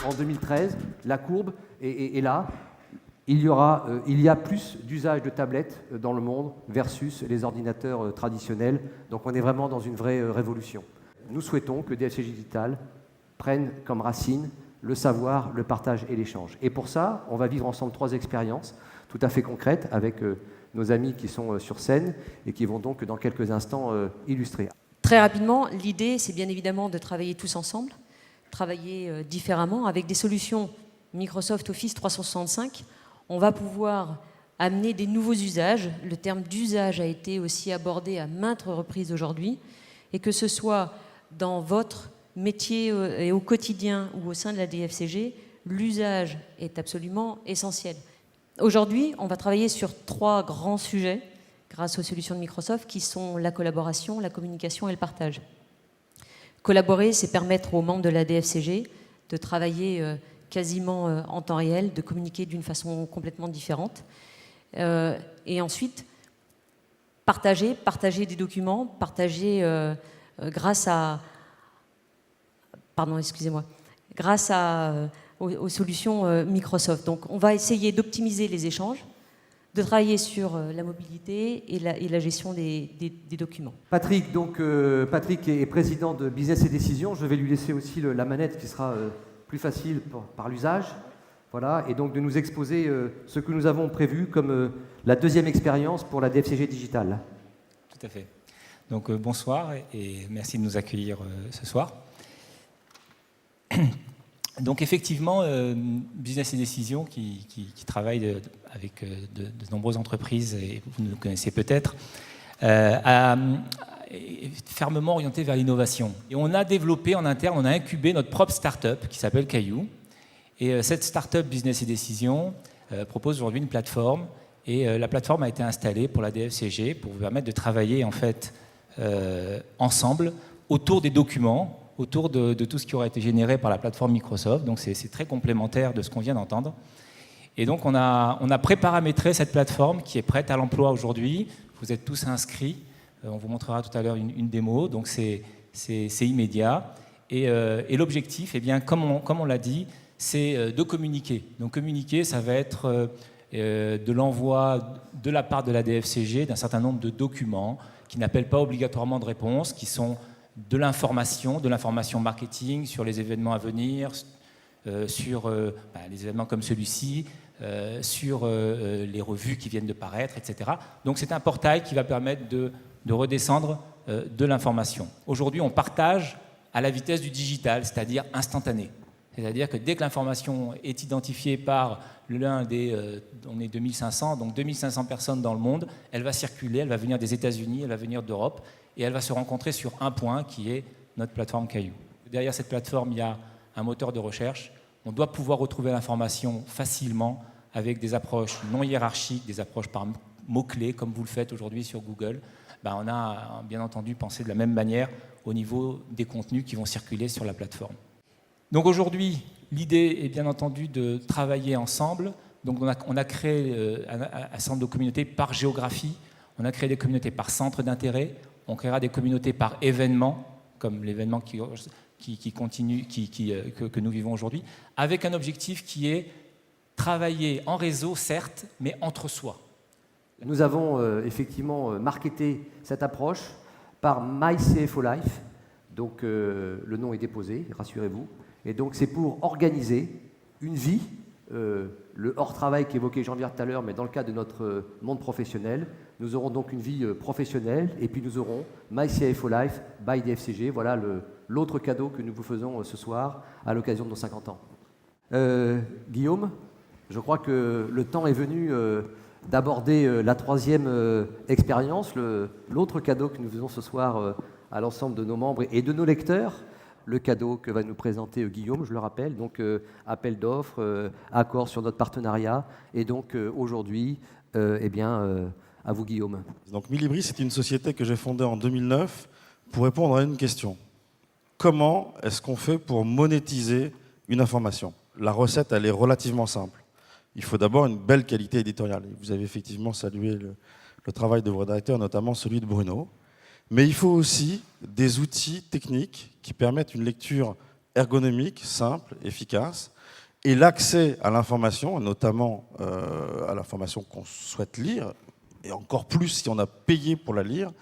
en 2013, la courbe est là. Il y a plus d'usage de tablettes dans le monde versus les ordinateurs traditionnels. Donc on est vraiment dans une vraie révolution. Nous souhaitons que DFCG Digital prenne comme racine le savoir, le partage et l'échange. Et pour ça, on va vivre ensemble 3 expériences tout à fait concrètes avec nos amis qui sont sur scène et qui vont donc dans quelques instants illustrer. Très rapidement, l'idée, c'est bien évidemment de travailler tous ensemble, travailler différemment avec des solutions Microsoft Office 365. On va pouvoir amener des nouveaux usages. Le terme d'usage a été aussi abordé à maintes reprises aujourd'hui. Et que ce soit dans votre métier et au quotidien ou au sein de la DFCG, l'usage est absolument essentiel. Aujourd'hui, on va travailler sur 3 grands sujets grâce aux solutions de Microsoft qui sont la collaboration, la communication et le partage. Collaborer, c'est permettre aux membres de la DFCG de travailler quasiment en temps réel, de communiquer d'une façon complètement différente. Et ensuite, partager des documents, partager grâce aux solutions Microsoft. Donc on va essayer d'optimiser les échanges, de travailler sur la mobilité et la gestion des documents. Patrick, Patrick est président de Business et Décision. Je vais lui laisser aussi la manette qui sera plus facile par l'usage. Voilà, et donc de nous exposer ce que nous avons prévu comme la 2e expérience pour la DFCG Digital. Tout à fait. Donc bonsoir et merci de nous accueillir ce soir. Donc effectivement, Business et Décision qui travaille avec de nombreuses entreprises, et vous nous connaissez peut-être, est fermement orienté vers l'innovation. Et on a développé en interne, on a incubé notre propre start-up qui s'appelle Caillou. Et cette start-up Business et Décision propose aujourd'hui une plateforme. Et la plateforme a été installée pour la DFCG pour vous permettre de travailler en fait ensemble autour des documents, autour de tout ce qui aura été généré par la plateforme Microsoft. Donc c'est très complémentaire de ce qu'on vient d'entendre. Et donc on a préparamétré cette plateforme qui est prête à l'emploi aujourd'hui. Vous êtes tous inscrits. On vous montrera tout à l'heure une démo. Donc c'est immédiat. Et l'objectif, eh bien, comme on l'a dit, c'est de communiquer. Donc communiquer, ça va être de l'envoi de la part de la DFCG d'un certain nombre de documents qui n'appellent pas obligatoirement de réponse, qui sont de l'information marketing sur les événements à venir, sur les événements comme celui-ci, sur les revues qui viennent de paraître, etc. Donc c'est un portail qui va permettre de redescendre de l'information. Aujourd'hui, on partage à la vitesse du digital, c'est-à-dire instantané. C'est-à-dire que dès que l'information est identifiée par l'un des... on est 2500, donc 2500 personnes dans le monde, elle va circuler, elle va venir des États-Unis, elle va venir d'Europe, et elle va se rencontrer sur un point qui est notre plateforme Caillou. Derrière cette plateforme, il y a un moteur de recherche. On doit pouvoir retrouver l'information facilement avec des approches non hiérarchiques, des approches par mots-clés, comme vous le faites aujourd'hui sur Google. On a bien entendu pensé de la même manière au niveau des contenus qui vont circuler sur la plateforme. Donc aujourd'hui, l'idée est bien entendu de travailler ensemble. Donc on a créé un centre de communautés par géographie, on a créé des communautés par centre d'intérêt, on créera des communautés par événement, comme l'événement qui continue, que nous vivons aujourd'hui, avec un objectif qui est travailler en réseau, certes, mais entre soi. Nous avons effectivement marketé cette approche par MyCFO Life, donc le nom est déposé, rassurez-vous. Et donc c'est pour organiser une vie, le hors-travail qu'évoquait Jean-Pierre tout à l'heure, mais dans le cas de notre monde professionnel, nous aurons donc une vie professionnelle, et puis nous aurons MyCFO Life by DFCG, voilà l'autre cadeau que nous vous faisons ce soir à l'occasion de nos 50 ans. Guillaume, je crois que le temps est venu d'aborder la 3e expérience, l'autre cadeau que nous faisons ce soir à l'ensemble de nos membres et de nos lecteurs. Le cadeau que va nous présenter Guillaume, je le rappelle, donc appel d'offres, accord sur notre partenariat, et donc aujourd'hui, à vous Guillaume. Donc Millibri, c'est une société que j'ai fondée en 2009 pour répondre à une question. Comment est-ce qu'on fait pour monétiser une information? La recette, elle est relativement simple. Il faut d'abord une belle qualité éditoriale. Vous avez effectivement salué le travail de vos rédacteurs, notamment celui de Bruno. Mais il faut aussi des outils techniques qui permettent une lecture ergonomique, simple, efficace. Et l'accès à l'information, notamment à l'information qu'on souhaite lire, et encore plus si on a payé pour la lire,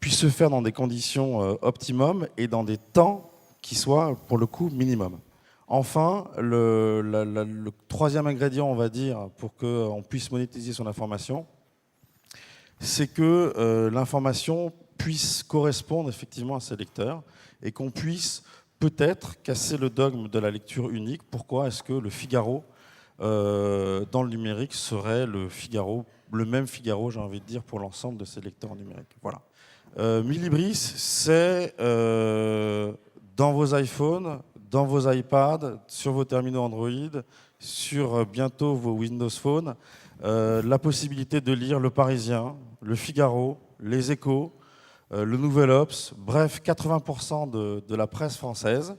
puisse se faire dans des conditions optimum et dans des temps qui soient, pour le coup, minimum. Enfin, le troisième ingrédient, on va dire, pour qu'on puisse monétiser son information, c'est que l'information puisse correspondre effectivement à ses lecteurs et qu'on puisse peut-être casser le dogme de la lecture unique. Pourquoi est-ce que le Figaro, dans le numérique, serait le même Figaro, j'ai envie de dire, pour l'ensemble de ses lecteurs en numérique. Voilà. Milibris, c'est dans vos iPhones, dans vos iPads, sur vos terminaux Android, sur bientôt vos Windows Phone, la possibilité de lire Le Parisien, Le Figaro, Les Échos, le Nouvel Obs, bref, 80% de la presse française.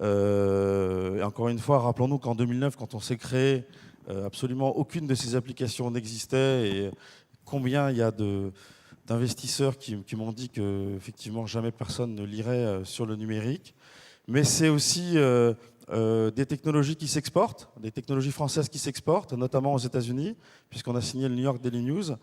Et encore une fois, rappelons-nous qu'en 2009, quand on s'est créé, absolument aucune de ces applications n'existait, et combien il y a d'investisseurs qui m'ont dit qu'effectivement jamais personne ne lirait sur le numérique. Mais c'est aussi des technologies qui s'exportent, des technologies françaises qui s'exportent, notamment aux États-Unis, puisqu'on a signé le New York Daily News,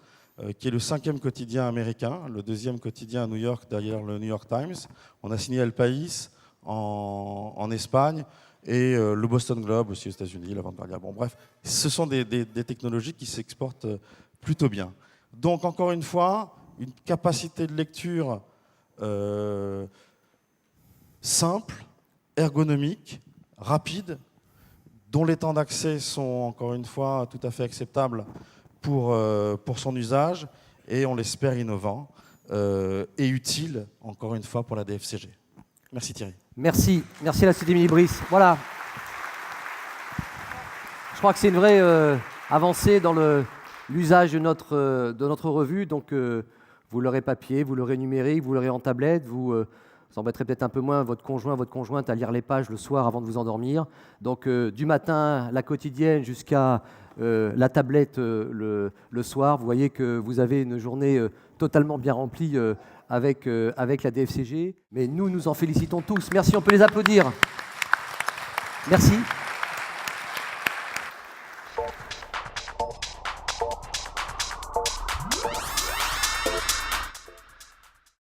qui est le 5e quotidien américain, le 2e quotidien à New York derrière le New York Times. On a signé El País en Espagne et le Boston Globe aussi aux États-Unis, la Vanguardia. Bon, bref, ce sont des technologies qui s'exportent plutôt bien. Donc, encore une fois, une capacité de lecture simple, ergonomique, rapide, dont les temps d'accès sont, encore une fois, tout à fait acceptables pour son usage, et on l'espère innovant et utile, encore une fois, pour la DFCG. Merci Thierry. Merci à l'Institut Milibris. Voilà. Je crois que c'est une vraie avancée dans l'usage de notre revue. Donc, vous l'aurez papier, vous l'aurez numérique, vous l'aurez en tablette, vous embêterez peut-être un peu moins votre conjoint, votre conjointe à lire les pages le soir avant de vous endormir. Donc, du matin, la quotidienne, jusqu'à la tablette le soir, vous voyez que vous avez une journée totalement bien remplie avec la DFCG. Mais nous en félicitons tous. Merci, on peut les applaudir. Merci.